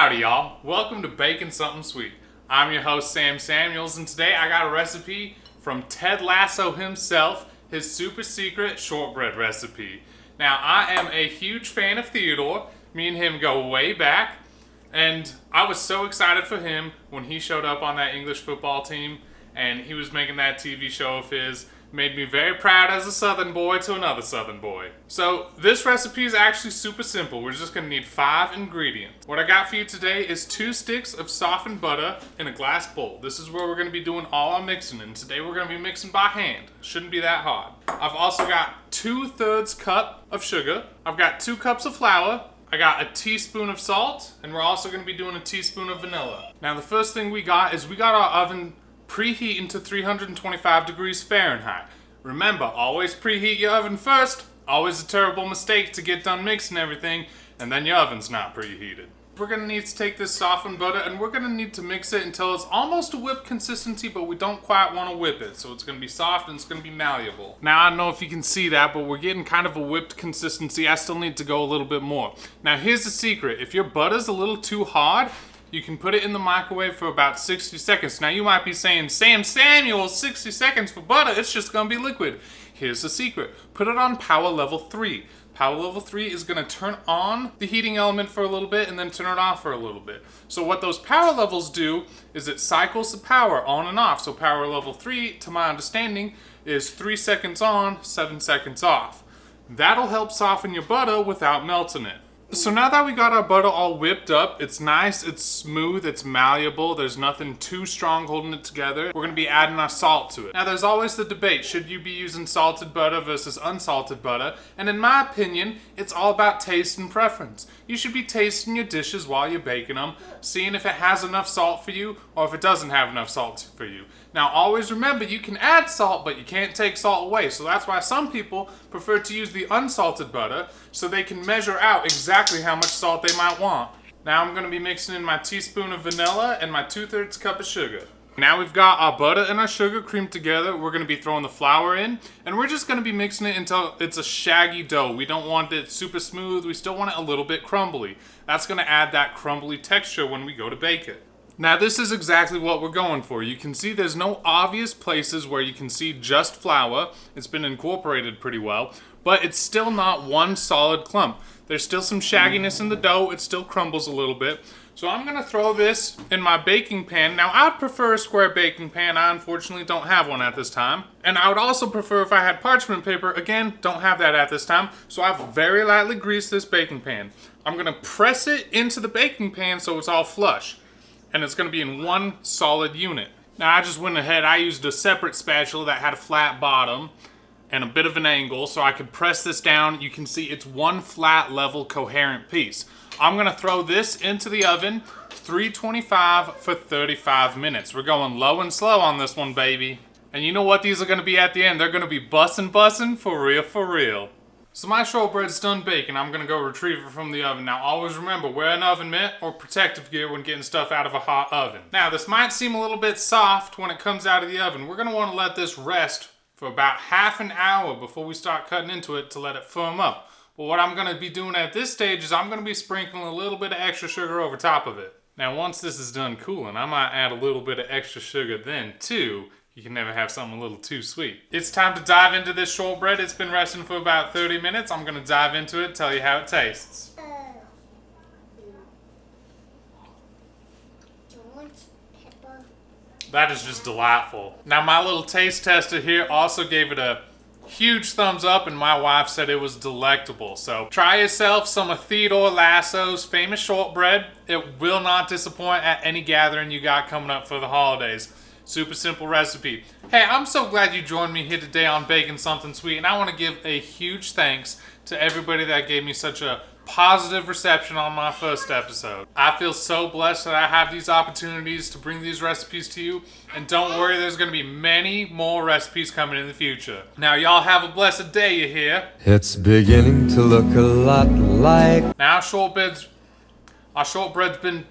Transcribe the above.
Howdy y'all, welcome to Baking Something Sweet. I'm your host Sam Samuels, and today I got a recipe from Ted Lasso himself, his super secret shortbread recipe. Now I am a huge fan of Theodore, me and him go way back, and I was so excited for him when he showed up on that English football team and he was making that TV show of his. Made me very proud as a Southern boy to another Southern boy. So this recipe is actually super simple. We're just gonna need 5 ingredients. What I got for you today is 2 sticks of softened butter in a glass bowl. This is where we're gonna be doing all our mixing, and today we're gonna be mixing by hand. Shouldn't be that hard. I've also got 2/3 cup of sugar. I've got 2 cups of flour. I got a teaspoon of salt, and we're also gonna be doing a teaspoon of vanilla. Now the first thing we got our oven preheating to 325 degrees Fahrenheit. Remember, always preheat your oven first. Always a terrible mistake to get done mixing everything and then your oven's not preheated. We're gonna need to take this softened butter and we're gonna need to mix it until it's almost a whipped consistency, but we don't quite want to whip it. So it's gonna be soft and it's gonna be malleable. Now I don't know if you can see that, but we're getting kind of a whipped consistency. I still need to go a little bit more. Now here's the secret. If your butter's a little too hard, you can put it in the microwave for about 60 seconds. Now you might be saying, Sam Samuel, 60 seconds for butter, it's just gonna be liquid. Here's the secret. Put it on power level 3. Power level 3 is gonna turn on the heating element for a little bit and then turn it off for a little bit. So what those power levels do is it cycles the power on and off. So power level 3, to my understanding, is 3 seconds on, 7 seconds off. That'll help soften your butter without melting it. So now that we got our butter all whipped up, it's nice, it's smooth, it's malleable, there's nothing too strong holding it together. We're gonna be adding our salt to it. Now there's always the debate, should you be using salted butter versus unsalted butter? And in my opinion, it's all about taste and preference. You should be tasting your dishes while you're baking them, seeing if it has enough salt for you or if it doesn't have enough salt for you. Now always remember, you can add salt, but you can't take salt away. So that's why some people prefer to use the unsalted butter so they can measure out exactly how much salt they might want. Now I'm gonna be mixing in my teaspoon of vanilla and my 2/3 cup of sugar. Now we've got our butter and our sugar creamed together. We're gonna be throwing the flour in, and we're just gonna be mixing it until it's a shaggy dough. We don't want it super smooth, we still want it a little bit crumbly. That's gonna add that crumbly texture when we go to bake it. Now this is exactly what we're going for. You can see there's no obvious places where you can see just flour. It's been incorporated pretty well, but it's still not one solid clump. There's still some shagginess in the dough. It still crumbles a little bit. So I'm gonna throw this in my baking pan. Now I'd prefer a square baking pan. I unfortunately don't have one at this time. And I would also prefer if I had parchment paper. Again, don't have that at this time. So I've very lightly greased this baking pan. I'm gonna press it into the baking pan so it's all flush. And it's gonna be in one solid unit. Now I just went ahead, I used a separate spatula that had a flat bottom and a bit of an angle so I could press this down. You can see it's one flat, level, coherent piece. I'm gonna throw this into the oven, 325 for 35 minutes. We're going low and slow on this one, baby. And you know what these are gonna be at the end? They're gonna be bussin' for real, for real. So my shortbread's done baking. I'm gonna go retrieve it from the oven. Now always remember, wear an oven mitt or protective gear when getting stuff out of a hot oven. Now this might seem a little bit soft when it comes out of the oven. We're gonna wanna let this rest for about half an hour before we start cutting into it to let it firm up. But what I'm gonna be doing at this stage is I'm gonna be sprinkling a little bit of extra sugar over top of it. Now once this is done cooling, I might add a little bit of extra sugar then too. You can never have something a little too sweet. It's time to dive into this shortbread. It's been resting for about 30 minutes. I'm gonna dive into it, tell you how it tastes. That is just delightful. Now my little taste tester here also gave it a huge thumbs up, and my wife said it was delectable. So try yourself some of Theodore Lasso's famous shortbread. It will not disappoint at any gathering you got coming up for the holidays. Super simple recipe. Hey, I'm so glad you joined me here today on Baking Something Sweet, and I want to give a huge thanks to everybody that gave me such a positive reception on my first episode. I feel so blessed that I have these opportunities to bring these recipes to you, and don't worry, there's going to be many more recipes coming in the future. Now y'all have a blessed day, you hear? It's beginning to look a lot like... Now our shortbread's been